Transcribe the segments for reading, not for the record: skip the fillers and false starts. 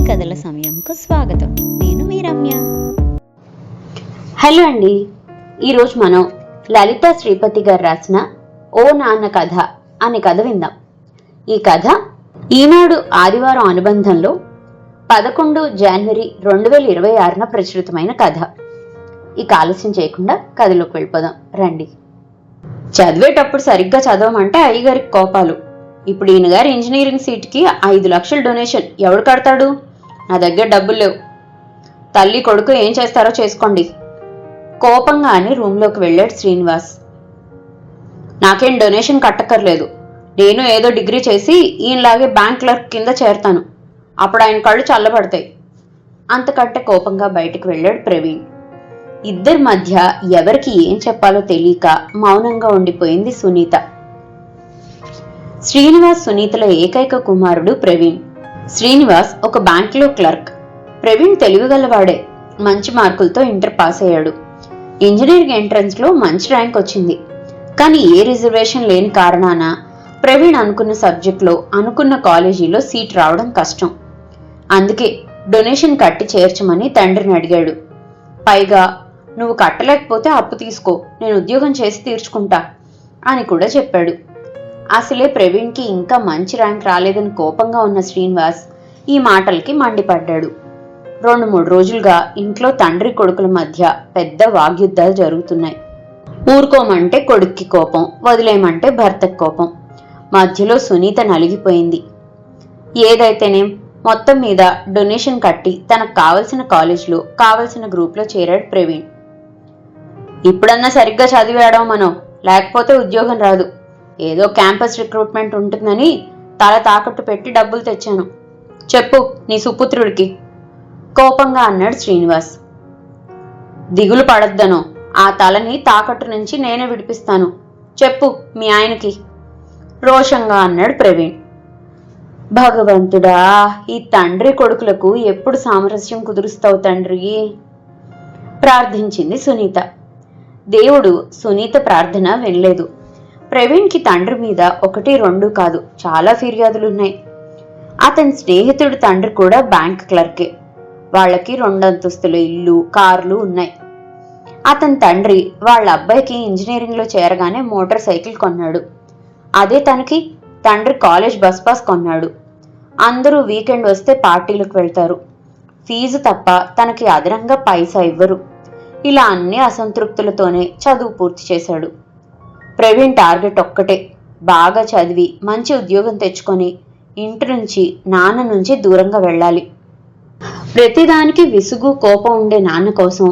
కథల సమయంకు స్వాగతం. నేను మీ రమ్య. హలో అండి. ఈరోజు మనం లలితా శ్రీపతి గారు రాసిన ఓ నాన్న కథ అనే కథ విందాం. ఈ కథ ఈనాడు ఆదివారం అనుబంధంలో 11 జనవరి 2026న ప్రచురితమైన కథ. ఇక ఆలస్యం చేయకుండా కథలోకి వెళ్ళిపోదాం రండి. చదివేటప్పుడు సరిగ్గా చదవమంటే అయ్యగారికి కోపాలు. ఇప్పుడు ఈయన గారి ఇంజనీరింగ్ సీట్కి 5 లక్షల డొనేషన్ ఎవడు కడతాడు? నా దగ్గర డబ్బులు లేవు. తల్లి కొడుకు ఏం చేస్తారో చేసుకోండి. కోపంగా అని రూమ్లోకి వెళ్ళాడు శ్రీనివాస్. నాకేం డొనేషన్ కట్టక్కర్లేదు. నేను ఏదో డిగ్రీ చేసి ఈయనలాగే బ్యాంక్ క్లర్క్ కింద చేరతాను. అప్పుడు ఆయన కళ్ళు చల్లబడతాయి. అంతకంటే కోపంగా బయటకు వెళ్ళాడు ప్రవీణ్. ఇద్దరి మధ్య ఎవరికి ఏం చెప్పాలో తెలియక మౌనంగా ఉండిపోయింది సునీత. శ్రీనివాస్ సునీతల ఏకైక కుమారుడు ప్రవీణ్. శ్రీనివాస్ ఒక బ్యాంకులో క్లర్క్. ప్రవీణ్ తెలివిగలవాడే. మంచి మార్కులతో ఇంటర్ పాస్ అయ్యాడు. ఇంజనీరింగ్ ఎంట్రన్స్ లో మంచి ర్యాంక్ వచ్చింది. కానీ ఏ రిజర్వేషన్ లేని కారణాన ప్రవీణ్ అనుకున్న సబ్జెక్ట్లో అనుకున్న కాలేజీలో సీట్ రావడం కష్టం. అందుకే డొనేషన్ కట్టి చేర్చమని తండ్రిని అడిగాడు. పైగా నువ్వు కట్టలేకపోతే అప్పు తీసుకో, నేను ఉద్యోగం చేసి తీర్చుకుంటా అని కూడా చెప్పాడు. అసలే ప్రవీణ్కి ఇంకా మంచి ర్యాంక్ రాలేదని కోపంగా ఉన్న శ్రీనివాస్ ఈ మాటలకి మండిపడ్డాడు. 2-3 రోజులుగా ఇంట్లో తండ్రి కొడుకుల మధ్య పెద్ద వాగ్యుద్ధాలు జరుగుతున్నాయి. ఊరుకోమంటే కొడుక్కి కోపం, వదిలేయమంటే భర్తకి కోపం. మధ్యలో సునీత నలిగిపోయింది. ఏదైతేనేం మొత్తం మీద డొనేషన్ కట్టి తనకు కావలసిన కాలేజ్లో కావలసిన గ్రూప్లో చేరాడు ప్రవీణ్. ఇప్పుడన్నా సరిగ్గా చదివాడో మనం, లేకపోతే ఉద్యోగం రాదు. ఏదో క్యాంపస్ రిక్రూట్మెంట్ ఉంటుందని తల తాకట్టు పెట్టి డబ్బులు తెచ్చాను. చెప్పు నీ సుపుత్రుడికి, కోపంగా అన్నాడు శ్రీనివాస్. దిగులు పడొద్దనో, ఆ తలని తాకట్టు నుంచి నేనే విడిపిస్తాను. చెప్పు మీ ఆయనకి, రోషంగా అన్నాడు ప్రవీణ్. భగవంతుడా, ఈ తండ్రి కొడుకులకు ఎప్పుడు సామరస్యం కుదురుస్తావు తండ్రి, ప్రార్థించింది సునీత. దేవుడు సునీత ప్రార్థన వినలేదు. ప్రవీణ్కి తండ్రి మీద 1-2 కాదు, చాలా ఫిర్యాదులున్నాయి. అతని స్నేహితుడి తండ్రి కూడా బ్యాంక్ క్లర్కే. వాళ్ళకి 2 అంతస్తుల ఇల్లు, కార్లు ఉన్నాయి. అతని తండ్రి వాళ్ళ అబ్బాయికి ఇంజనీరింగ్లో చేరగానే మోటార్ సైకిల్ కొన్నాడు. అదే తనకి తండ్రి కాలేజ్ బస్ పాస్ కొన్నాడు. అందరూ వీకెండ్ వస్తే పార్టీలకు వెళ్తారు. ఫీజు తప్ప తనకి అదనంగా పైసా ఇవ్వరు. ఇలా అన్ని అసంతృప్తులతోనే చదువు పూర్తి చేశాడు. ప్రవీణ్ టార్గెట్ ఒక్కటే, బాగా చదివి మంచి ఉద్యోగం తెచ్చుకొని ఇంటి నుంచి నాన్న నుంచి దూరంగా వెళ్ళాలి. ప్రతిదానికి విసుగు కోపం ఉండే నాన్న కోసం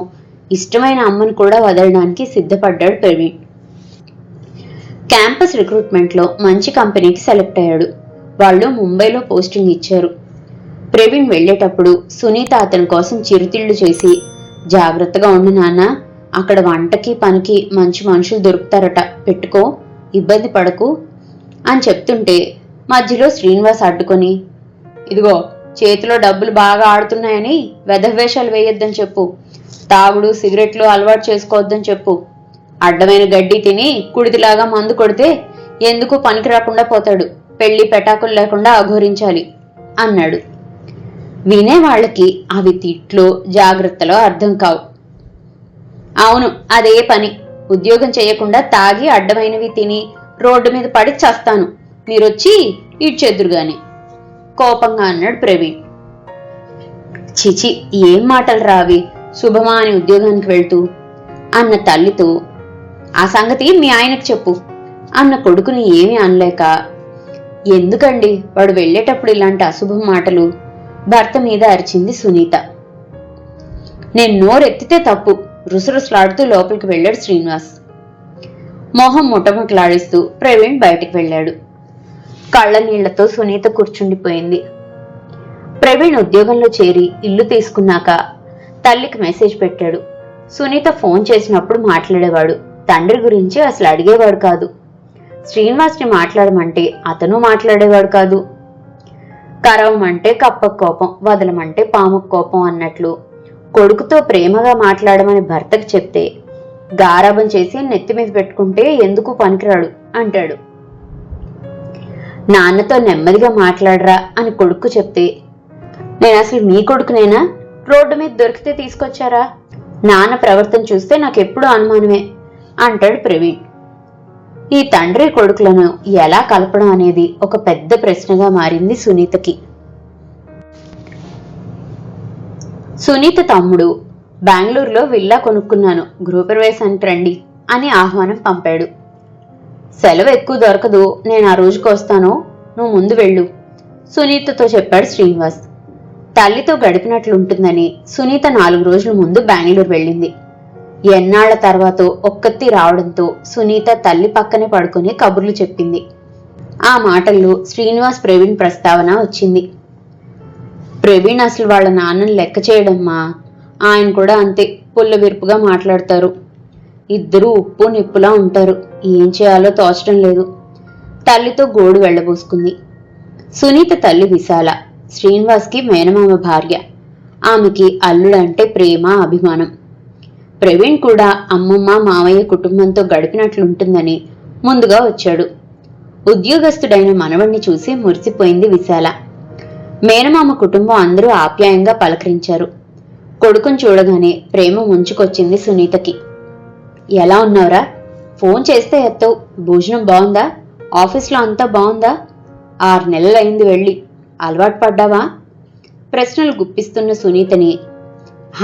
ఇష్టమైన అమ్మను కూడా వదలడానికి సిద్ధపడ్డాడు ప్రవీణ్. క్యాంపస్ రిక్రూట్మెంట్లో మంచి కంపెనీకి సెలెక్ట్ అయ్యాడు. వాళ్ళు ముంబైలో పోస్టింగ్ ఇచ్చారు. ప్రవీణ్ వెళ్లేటప్పుడు సునీత అతని కోసం చిరుతిళ్లు చేసి, జాగ్రత్తగా ఉండు నాన్న, అక్కడ వంటకి పనికి మంచి మనుషులు దొరుకుతారట, పెట్టుకో, ఇబ్బంది పడకు అని చెప్తుంటే మధ్యలో శ్రీనివాస్ అడ్డుకొని, ఇదిగో చేతిలో డబ్బులు బాగా ఆడుతున్నాయని వెధవేషాలు వేయొద్దని చెప్పు, తాగుడు సిగరెట్లు అలవాటు చేసుకోవద్దని చెప్పు, అడ్డమైన గడ్డి తిని కుడితిలాగా మందు కొడితే ఎందుకు పనికి రాకుండా పోతాడు, పెళ్లి పెటాకులు లేకుండా అఘోరించాలి అన్నాడు. వినేవాళ్ళకి అవి తిట్లో జాగ్రత్తలో అర్థం కావు. అవును, అదే పని. ఉద్యోగం చేయకుండా తాగి అడ్డమైనవి తిని రోడ్డు మీద పడి చస్తాను, మీరొచ్చి ఇడ్చెద్దురుగాని, కోపంగా అన్నాడు ప్రవీణ్. చిచి, ఏం మాటలు రావి, శుభమా అని ఉద్యోగానికి వెళ్తూ అన్న తల్లితో, ఆ సంగతి మీ ఆయనకు చెప్పు అన్న కొడుకుని ఏమీ అనలేక, ఎందుకండి వాడు వెళ్లేటప్పుడు ఇలాంటి అశుభం మాటలు, భర్త మీద అరిచింది సునీత. నేను నోరెత్తితే తప్పు, రుసరుసలాడుతూ లోపలికి వెళ్ళాడు శ్రీనివాస్. మొహం ముటముటలాడిస్తూ ప్రవీణ్ బయటికి వెళ్ళాడు. కళ్ళ నీళ్లతో సునీత కూర్చుండిపోయింది. ప్రవీణ్ ఉద్యోగంలో చేరి ఇల్లు తీసుకున్నాక తల్లికి మెసేజ్ పెట్టాడు. సునీత ఫోన్ చేసినప్పుడు మాట్లాడేవాడు, తండ్రి గురించి అసలు అడిగేవాడు కాదు. శ్రీనివాస్ని మాట్లాడమంటే అతను మాట్లాడేవాడు కాదు. కరవమంటే కప్పకు కోపం, వదలమంటే పాముకు కోపం అన్నట్లు కొడుకుతో ప్రేమగా మాట్లాడమని భర్తకు చెప్తే గారాబం చేసి నెత్తి మీద పెట్టుకుంటే ఎందుకు పనికిరాడు అంటాడు. నాన్నతో నెమ్మదిగా మాట్లాడరా అని కొడుకు చెప్తే నేను అసలు మీ కొడుకునేనా? రోడ్డు మీద దొరికితే తీసుకొచ్చారా? నాన్న ప్రవర్తన చూస్తే నాకెప్పుడూ అనుమానమే అంటాడు ప్రవీణ్. ఈ తండ్రి కొడుకులను ఎలా కలపడం అనేది ఒక పెద్ద ప్రశ్నగా మారింది సునీతకి. సునీత తమ్ముడు బెంగళూరులో విల్లా కొనుక్కున్నాను, గృహప్రవేశానికి రండి అని ఆహ్వానం పంపాడు. సెలవు ఎక్కువ దొరకదు, నేను ఆ రోజుకి వస్తాను, నువ్వు ముందు వెళ్ళు సునీతతో చెప్పాడు శ్రీనివాస్. తల్లితో గడిపినట్లుంటుందని సునీత 4 రోజుల ముందు బెంగళూరు వెళ్ళింది. ఎన్నాళ్ల తర్వాత ఒక్కత్తి రావడంతో సునీత తల్లి పక్కనే పడుకుని కబుర్లు చెప్పింది. ఆ మాటల్లో శ్రీనివాస్ ప్రవీణ్ ప్రస్తావన వచ్చింది. ప్రవీణ్ అసలు వాళ్ళ నాన్నని లెక్క చేయడమ్మా, ఆయన కూడా అంతే పుల్ల విరుపుగా మాట్లాడతారు. ఇద్దరూ ఉప్పు నిప్పులా ఉంటారు, ఏం చేయాలో తోచడం లేదు తల్లితో గోడు వెళ్లబోసుకుంది. సునీత తల్లి విశాల శ్రీనివాస్కి మేనమామ భార్య. ఆమెకి అల్లుడంటే ప్రేమ, అభిమానం. ప్రవీణ్ కూడా అమ్మమ్మ మామయ్య కుటుంబంతో గడిపినట్లుంటుందని ముందుగా వచ్చాడు. ఉద్యోగస్తుడైన మనవణ్ణి చూసి మురిసిపోయింది విశాల. మేనమామ కుటుంబం అందరూ ఆప్యాయంగా పలకరించారు. కొడుకుని చూడగానే ప్రేమ ముంచుకొచ్చింది సునీతకి. ఎలా ఉన్నావురా? ఫోన్ చేస్తే ఎత్తవు, భోజనం బాగుందా? ఆఫీస్లో అంతా బాగుందా? 6 నెలలైంది వెళ్ళి, అలవాటు పడ్డావా? ప్రశ్నలు గుప్పిస్తున్న సునీతని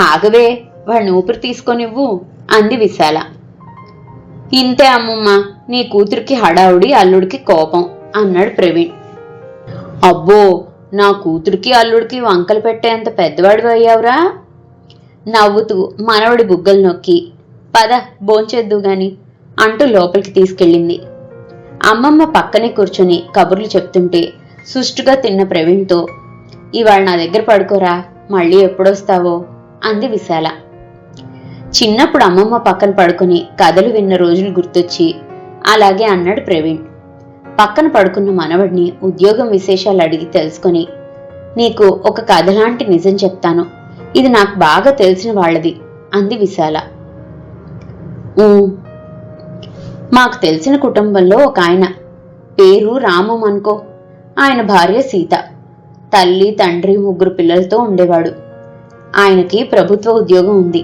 ఆగవే, వాడిని ఊపిరి తీసుకొనివ్వు అంది విశాల. ఇంతే అమ్మమ్మ, నీ కూతురికి హడావుడి, అల్లుడికి కోపం అన్నాడు ప్రవీణ్. అబ్బో, నా కూతురికి అల్లుడికి వంకలు పెట్టేంత పెద్దవాడివి అయ్యావురా నవ్వుతూ మనవడి బుగ్గలు నొక్కి పద భోంచేద్దు గాని అంటూ లోపలికి తీసుకెళ్ళింది. అమ్మమ్మ పక్కనే కూర్చొని కబుర్లు చెప్తుంటే సుష్టుగా తిన్న ప్రవీణ్తో ఇవాళ నా దగ్గర పడుకోరా, మళ్ళీ ఎప్పుడొస్తావో అంది విశాల. చిన్నప్పుడు అమ్మమ్మ పక్కన పడుకుని కథలు విన్న రోజులు గుర్తొచ్చి అలాగే అన్నాడు ప్రవీణ్. పక్కన పడుకున్న మనవడిని ఉద్యోగం విశేషాలు అడిగి తెలుసుకుని నీకు ఒక కథలాంటి నిజం చెప్తాను, ఇది నాకు బాగా తెలిసిన వాళ్ళది అంది విశాల. మాకు తెలిసిన కుటుంబంలో ఒక ఆయన, పేరు రామం అనుకో. ఆయన భార్య సీత, తల్లి తండ్రి 3 పిల్లలతో ఉండేవాడు. ఆయనకి ప్రభుత్వ ఉద్యోగం ఉంది.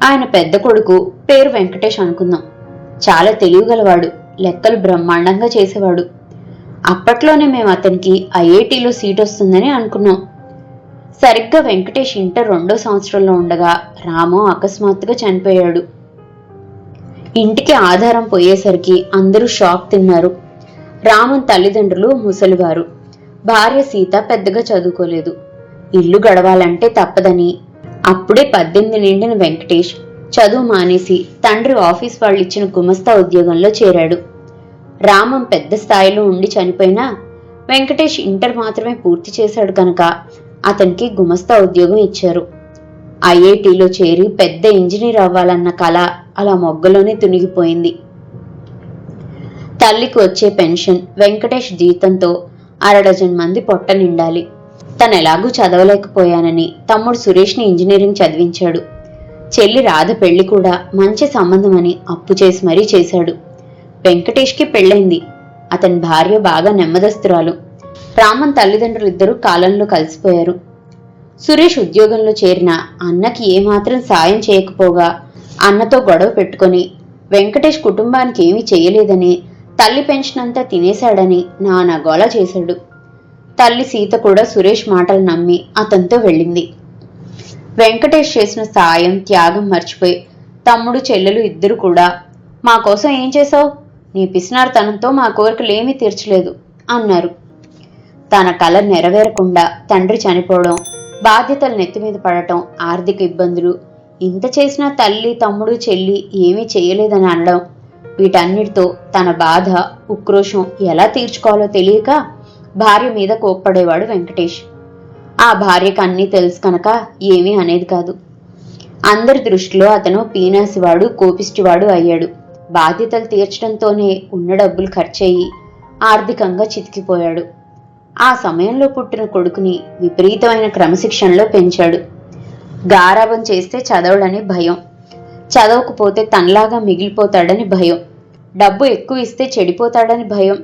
ఆయన పెద్ద కొడుకు పేరు వెంకటేష్ అనుకుందాం. చాలా తెలివిగలవాడు, లెక్కలు బ్రహ్మాండంగా చేసేవాడు. అప్పట్లోనే మేము అతనికి ఐఐటీలో సీట్ వస్తుందని అనుకున్నాం. సరిగ్గా వెంకటేష్ ఇంటర్ 2వ సంవత్సరంలో ఉండగా రాము అకస్మాత్తుగా చనిపోయాడు. ఇంటికి ఆధారం పోయేసరికి అందరూ షాక్ తిన్నారు. రామన్ తల్లిదండ్రులు ముసలివారు, భార్య సీత పెద్దగా చదువుకోలేదు. ఇల్లు గడవాలంటే తప్పదని అప్పుడే 18 నిండిన వెంకటేష్ చదువు మానేసి తండ్రి ఆఫీస్ వాళ్ళు ఇచ్చిన గుమస్తా ఉద్యోగంలో చేరాడు. రామం పెద్ద స్థాయిలో ఉండి చనిపోయినా వెంకటేష్ ఇంటర్ మాత్రమే పూర్తి చేశాడు కనుక అతనికి గుమస్తా ఉద్యోగం ఇచ్చారు. ఐఐటీలో చేరి పెద్ద ఇంజనీర్ అవ్వాలన్న కల అలా మొగ్గలోనే తునిగిపోయింది. తల్లికి వచ్చే పెన్షన్, వెంకటేష్ జీతంతో 1/2 డజన్ మంది పొట్ట నిండాలి. తనెలాగూ చదవలేకపోయానని తమ్ముడు సురేష్ని ఇంజనీరింగ్ చదివించాడు. చెల్లి రాధ పెళ్లి కూడా మంచి సంబంధమని అప్పు చేసి మరీ చేశాడు. వెంకటేష్కి పెళ్ళైంది. అతని భార్య బాగా నెమ్మదస్తురాలు. రామన్ తల్లిదండ్రులిద్దరూ కాలంలో కలిసిపోయారు. సురేష్ ఉద్యోగంలో చేరిన అన్నకి ఏమాత్రం సాయం చేయకపోగా అన్నతో గొడవ పెట్టుకుని వెంకటేష్ కుటుంబానికి ఏమీ చేయలేదని, తల్లి పెన్షన్ అంతా తినేశాడని నానా గోల చేశాడు. తల్లి సీత కూడా సురేష్ మాటలు నమ్మి అతనితో వెళ్ళింది. వెంకటేష్ చేసిన సాయం, త్యాగం మర్చిపోయి తమ్ముడు చెల్లెలు ఇద్దరు కూడా మా కోసం ఏం చేశావు, నీ పిసినారితనంతో మా కోరికలేమీ తీర్చలేదు అన్నారు. తన కల నెరవేరకుండా తండ్రి చనిపోవడం, బాధ్యతలు నెత్తిమీద పడటం, ఆర్థిక ఇబ్బందులు, ఇంత చేసినా తల్లి తమ్ముడు చెల్లి ఏమీ చేయలేదని అనడం, వీటన్నిటితో తన బాధ, ఉక్రోషం ఎలా తీర్చుకోవాలో తెలియక భార్య మీద కోప్పడేవాడు వెంకటేష్. ఆ భార్యకు అన్నీ తెలుసు కనుక ఏమీ అనేది కాదు. అందరి దృష్టిలో అతను పీనాసివాడు, కోపిష్టివాడు అయ్యాడు. బాధ్యతలు తీర్చడంతోనే ఉన్న డబ్బులు ఖర్చయ్యి ఆర్థికంగా చితికిపోయాడు. ఆ సమయంలో పుట్టిన కొడుకుని విపరీతమైన క్రమశిక్షణలో పెంచాడు. గారాబం చేస్తే చదవడని భయం, చదవకపోతే తనలాగా మిగిలిపోతాడని భయం, డబ్బు ఎక్కువ ఇస్తే చెడిపోతాడని భయం.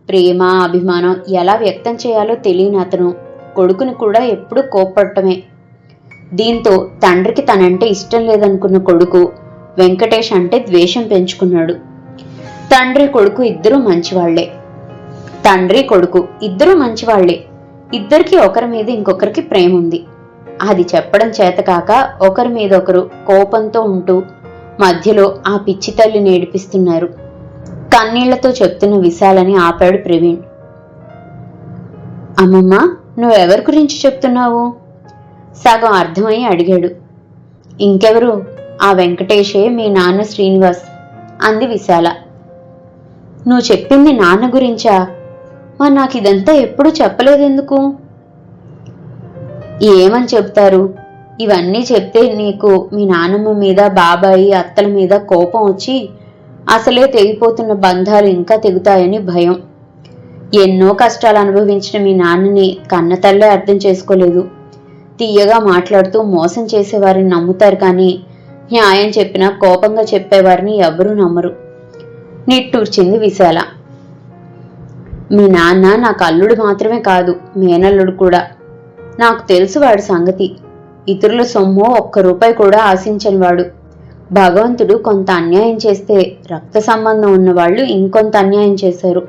ప్రేమ, అభిమానం ఎలా వ్యక్తం చేయాలో తెలియని అతను కొడుకుని కూడా ఎప్పుడూ కోప్పడటమే. దీంతో తండ్రికి తనంటే ఇష్టం లేదనుకున్న కొడుకు వెంకటేష్ అంటే ద్వేషం పెంచుకున్నాడు. తండ్రి కొడుకు ఇద్దరూ మంచివాళ్లే. ఇద్దరికి ఒకరి మీద ఇంకొకరికి ప్రేమ ఉంది. అది చెప్పడం చేతకాక ఒకరి మీద ఒకరు కోపంతో ఉంటూ మధ్యలో ఆ పిచ్చి తల్లిని ఏడిపిస్తున్నారు. కన్నీళ్లతో చెప్తున్న విశాలని ఆపాడు ప్రవీణ్. అమ్మమ్మ, నువ్వెవరి గురించి చెప్తున్నావు? సగం అర్థమై అడిగాడు. ఇంకెవరు, ఆ వెంకటేషే, మీ నాన్న శ్రీనివాస్ అంది విశాల. నువ్వు చెప్పింది నాన్న గురించా? మరి నాకు ఇదంతా ఎప్పుడూ చెప్పలేదెందుకు? ఏమని చెప్తారు? ఇవన్నీ చెప్తే నీకు మీ నాన్నమ్మ మీద, బాబాయి, అత్తల మీద కోపం వచ్చి అసలే తెగిపోతున్న బంధాలు ఇంకా తెగుతాయని భయం. ఎన్నో కష్టాలు అనుభవించిన మీ నాన్నని కన్నతల్లే అర్థం చేసుకోలేదు. తీయగా మాట్లాడుతూ మోసం చేసేవారిని నమ్ముతారు కానీ న్యాయం చెప్పినా కోపంగా చెప్పేవారిని ఎవరూ నమ్మరు నిట్టూర్చింది విశాల. మీ నాన్న నాకు అల్లుడు మాత్రమే కాదు, మేనల్లుడు కూడా. నాకు తెలుసు వాడి సంగతి. ఇతరుల సొమ్ము ఒక్క రూపాయి కూడా ఆశించని వాడు. భగవంతుడు కొంత అన్యాయం చేస్తే రక్త సంబంధం ఉన్నవాళ్లు ఇంకొంత అన్యాయం చేశారు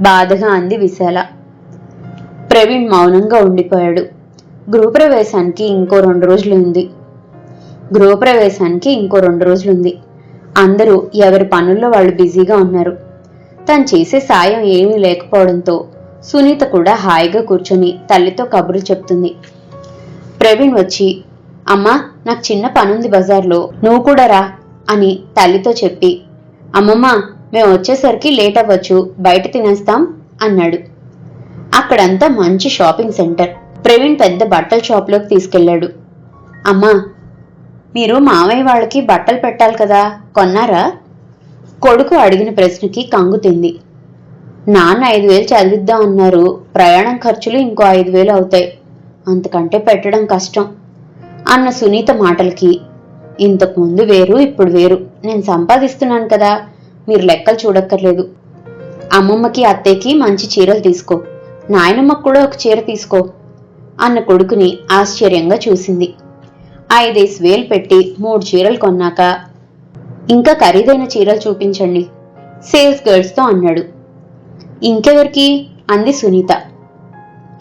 బాధగా అంది విశాల. ప్రవీణ్ మౌనంగా ఉండిపోయాడు. గృహప్రవేశానికి ఇంకో 2 రోజులుంది. అందరూ ఎవరి పనుల్లో వాళ్ళు బిజీగా ఉన్నారు. తను చేసే సాయం ఏమీ లేకపోవడంతో సునీత కూడా హాయిగా కూర్చొని తల్లితో కబుర్లు చెప్తుంది. ప్రవీణ్ వచ్చి, అమ్మా, నాకు చిన్న పనుంది బజార్లో, నువ్వు కూడా రా అని తల్లితో చెప్పి, అమ్మమ్మ, మేము వచ్చేసరికి లేట్ అవ్వచ్చు, బయట తినేస్తాం అన్నాడు. అక్కడంతా మంచి షాపింగ్ సెంటర్. ప్రవీణ్ పెద్ద బట్టల షాప్లోకి తీసుకెళ్లాడు. అమ్మా, మీరు మామయ్య వాళ్ళకి బట్టలు పెట్టాలి కదా, కొన్నారా? కొడుకు అడిగిన ప్రశ్నకి కంగుతింది. నాన్న 5,000 చదివిద్దాం అన్నారు. ప్రయాణం ఖర్చులు ఇంకో 5,000 అవుతాయి. అంతకంటే పెట్టడం కష్టం అన్న సునీత మాటలకి, ఇంతకుముందు వేరు, ఇప్పుడు వేరు. నేను సంపాదిస్తున్నాను కదా, మీరు లెక్కలు చూడక్కర్లేదు. అమ్మమ్మకి, అత్తయ్యకి మంచి చీరలు తీసుకో, నాయనమ్మకు కూడా ఒక చీర తీసుకో అన్న కొడుకుని ఆశ్చర్యంగా చూసింది. 5,000 పెట్టి 3 చీరలు కొన్నాక, ఇంకా ఖరీదైన చీరలు చూపించండి సేల్స్ గర్ల్స్తో అన్నాడు. ఇంకెవరికి అంది సునీత.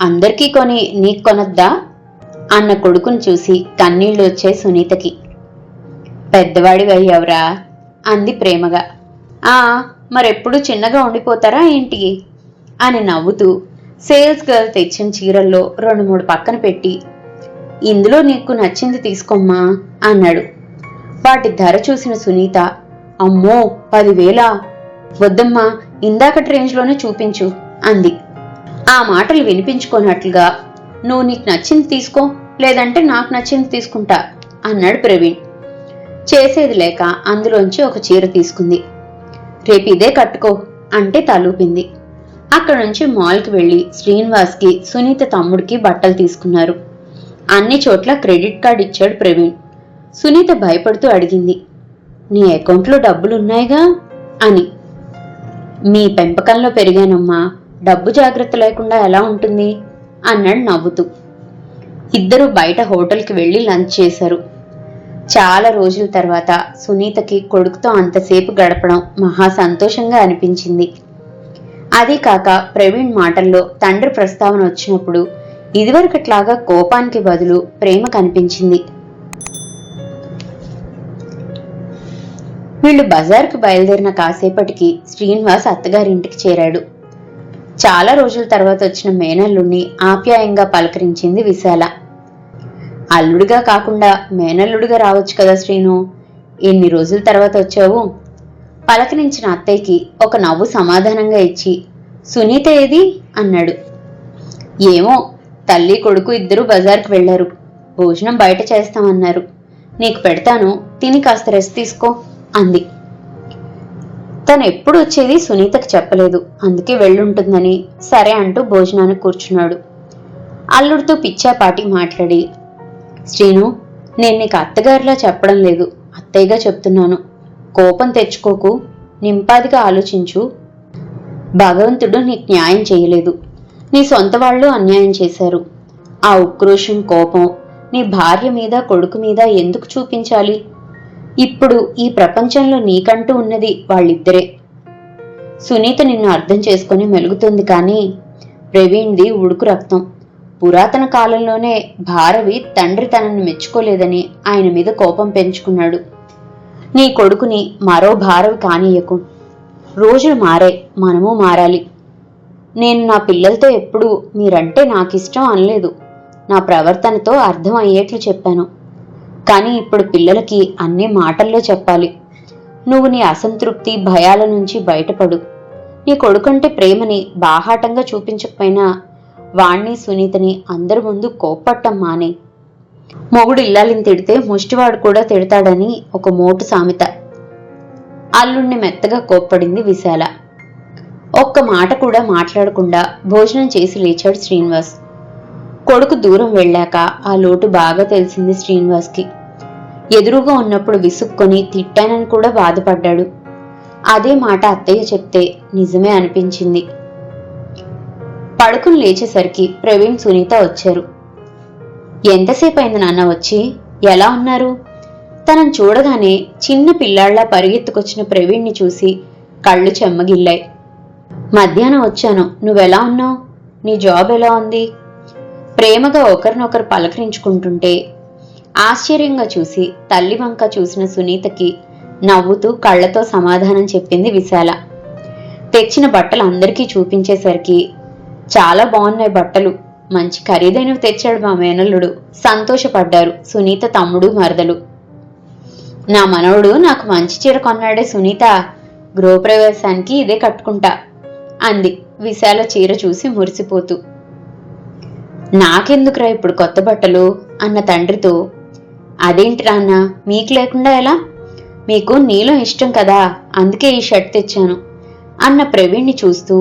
అందరికీ కొని నీకు కొనద్దా అన్న కొడుకుని చూసి కన్నీళ్లు వచ్చాయి సునీతకి. పెద్దవాడివి అయ్యావురా అంది ప్రేమగా. మరెప్పుడు చిన్నగా ఉండిపోతారా ఏంటి అని నవ్వుతూ సేల్స్ గర్ల్ తెచ్చిన చీరల్లో 2-3 పక్కన పెట్టి, ఇందులో నీకు నచ్చింది తీసుకోమ్మా అన్నాడు. వాటి ధర చూసిన సునీత, అమ్మో 10,000? వద్దమ్మా, ఇందాకటి రేంజ్లోనే చూపించు అంది. ఆ మాటలు వినిపించుకోనట్లుగా, నువ్వు నీకు నచ్చింది తీసుకో, లేదంటే నాకు నచ్చింది తీసుకుంటా అన్నాడు ప్రవీణ్. చేసేది లేక అందులోంచి ఒక చీర తీసుకుంది. రేపు ఇదే కట్టుకో అంటే తలూపింది. అక్కడ నుంచి మాల్కి వెళ్లి శ్రీనివాస్కి, సునీత తమ్ముడికి బట్టలు తీసుకున్నారు. అన్ని చోట్ల క్రెడిట్ కార్డు ఇచ్చాడు ప్రవీణ్. సునీత భయపడుతూ అడిగింది, నీ అకౌంట్లో డబ్బులున్నాయిగా అని. మీ పెంపకంలో పెరిగానమ్మా, డబ్బు జాగ్రత్త లేకుండా ఎలా ఉంటుంది అన్నాడు నవ్వుతూ. ఇద్దరూ బయట హోటల్కి వెళ్లి లంచ్ చేశారు. చాలా రోజుల తర్వాత సునీతకి కొడుకుతో అంతసేపు గడపడం మహా సంతోషంగా అనిపించింది. అదీ కాక ప్రవీణ్ మాటల్లో తండ్రి ప్రస్తావన వచ్చినప్పుడు ఇదివరకట్లాగా కోపానికి బదులు ప్రేమ కనిపించింది. వీళ్లు బజార్కు బయలుదేరిన కాసేపటికి శ్రీనివాస్ అత్తగారింటికి చేరాడు. చాలా రోజుల తర్వాత వచ్చిన మేనల్లుడిని ఆప్యాయంగా పలకరించింది విశాల. అల్లుడిగా కాకుండా మేనల్లుడిగా రావచ్చు కదా శ్రీను, ఎన్ని రోజుల తర్వాత వచ్చావు? పలకరించిన అత్తయ్యకి ఒక నవ్వు సమాధానంగా ఇచ్చి, సునీత ఏది అన్నాడు. ఏమో, తల్లి కొడుకు ఇద్దరూ బజార్కు వెళ్లారు. భోజనం బయట చేస్తామన్నారు. నీకు పెడతాను, తిని కాస్త రెస్ట్ తీసుకో అంది. తను ఎప్పుడు వచ్చేది సునీతకు చెప్పలేదు. అందుకే వెళ్ళుంటుందని సరే అంటూ భోజనానికి కూర్చున్నాడు. అల్లుడితో పిచ్చాపాటి మాట్లాడి, శ్రీను, నేను నీకు అత్తగారిలా చెప్పడం లేదు, అత్తయ్యగా చెప్తున్నాను. కోపం తెచ్చుకోకు, నింపాదిగా ఆలోచించు. భగవంతుడు నీకు న్యాయం చేయలేదు, నీ సొంత వాళ్ళు అన్యాయం చేశారు. ఆ ఉక్రోషం కోపం నీ భార్య మీద కొడుకు మీద ఎందుకు చూపించాలి? ఇప్పుడు ఈ ప్రపంచంలో నీకంటూ ఉన్నది వాళ్ళిద్దరే. సునీత నిన్ను అర్థం చేసుకుని మెలుగుతుంది, కానీ ప్రవీణ్ది ఉడుకు రక్తం. పురాతన కాలంలోనే భారవి తండ్రి తనని మెచ్చుకోలేదని ఆయన మీద కోపం పెంచుకున్నాడు. నీ కొడుకుని మరో భారవి కానీయకు. రోజులు మారాయి, మనము మారాలి. నేను నా పిల్లలతో ఎప్పుడూ మీరంటే నాకిష్టం అనలేదు. నా ప్రవర్తనతో అర్థం అయ్యేట్లు చెప్పాను. కానీ ఇప్పుడు పిల్లలకి అన్ని మాటల్లో చెప్పాలి. నువ్వు నీ అసంతృప్తి భయాల నుంచి బయటపడు. నీ కొడుకంటే ప్రేమని బాహాటంగా చూపించకపోయినా వాణ్ణి సునీతని అందరి ముందు కోప్పట్టం మానే. మొగుడు ఇల్లాలిని తిడితే ముష్టివాడు కూడా తిడతాడని ఒక మోటు సామెత. అల్లుణ్ణి మెత్తగా కోప్పడింది విశాల. ఒక్క మాట కూడా మాట్లాడకుండా భోజనం చేసి లేచాడు శ్రీనివాస్. కొడుకు దూరం వెళ్ళాక ఆ లోటు బాగా తెలిసింది శ్రీనివాస్కి. ఎదురుగా ఉన్నప్పుడు విసుక్కొని తిట్టానని కూడా బాధపడ్డాడు. అదే మాట అత్తయ్య చెప్తే నిజమే అనిపించింది. పడుకుని లేచేసరికి ప్రవీణ్ సునీత వచ్చారు. ఎంతసేపు అయింది నాన్న వచ్చి? ఎలా ఉన్నారు? తనను చూడగానే చిన్న పిల్లాళ్లా పరిగెత్తుకొచ్చిన ప్రవీణ్ని చూసి కళ్ళు చెమ్మగిల్లాయి. మధ్యాహ్నం వచ్చాను. నువ్వెలా ఉన్నావు? నీ జాబ్ ఎలా ఉంది? ప్రేమగా ఒకరినొకరు పలకరించుకుంటుంటే ఆశ్చర్యంగా చూసి తల్లి వంక చూసిన సునీతకి నవ్వుతూ కళ్లతో సమాధానం చెప్పింది విశాల. తెచ్చిన బట్టలు అందరికీ చూపించేసరికి చాలా బాగున్నాయి బట్టలు, మంచి ఖరీదైనవి తెచ్చాడు మా మేనల్లుడు. సంతోషపడ్డారు సునీత తమ్ముడు మరదలు. నా మనవడు నాకు మంచి చీర కొన్నాడే సునీత, గృహప్రవేశానికి ఇదే కట్టుకుంటా అంది విశాల చీర చూసి మురిసిపోతూ. నాకెందుకురా ఇప్పుడు కొత్త బట్టలు అన్న తండ్రితో, అదేంటి నాన్న మీకు లేకుండా ఎలా? మీకు నీలం ఇష్టం కదా, అందుకే ఈ షర్ట్ తెచ్చాను అన్న ప్రవీణ్ని చూస్తూ,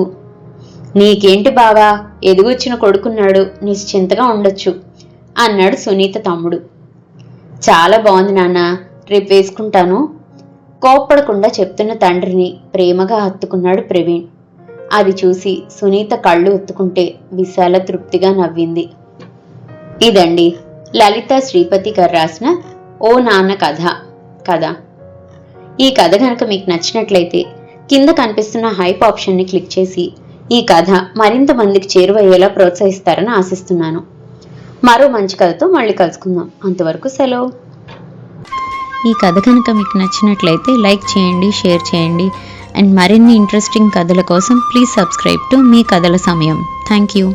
నీకేంటి బావా, ఎదుగొచ్చిన కొడుకున్నాడు, నిశ్చింతగా ఉండొచ్చు అన్నాడు సునీత తమ్ముడు. చాలా బాగుంది నాన్న, రేపు వేసుకుంటాను కోప్పడకుండా చెప్తున్న తండ్రిని ప్రేమగా హత్తుకున్నాడు ప్రవీణ్. అది చూసి సునీత కళ్ళు ఒత్తుకుంటే విశాల తృప్తిగా నవ్వింది. ఇదండి లలిత శ్రీపతి గారు రాసిన ఓ నాన్న కథ. ఈ కథ కనుక మీకు నచ్చినట్లయితే కింద కనిపిస్తున్న హైప్ ఆప్షన్ని క్లిక్ చేసి ఈ కథ మరింత మందికి చేరువయ్యేలా ప్రోత్సహిస్తారని ఆశిస్తున్నాను. మరో మంచి కథతో మళ్ళీ కలుసుకుందాం. అంతవరకు సెలవు. ఈ కథ కనుక మీకు నచ్చినట్లయితే లైక్ చేయండి, షేర్ చేయండి. అండ్ మరిన్ని ఇంట్రెస్టింగ్ కథల కోసం ప్లీజ్ సబ్స్క్రైబ్ టు మీ కథల సమయం. Thank you.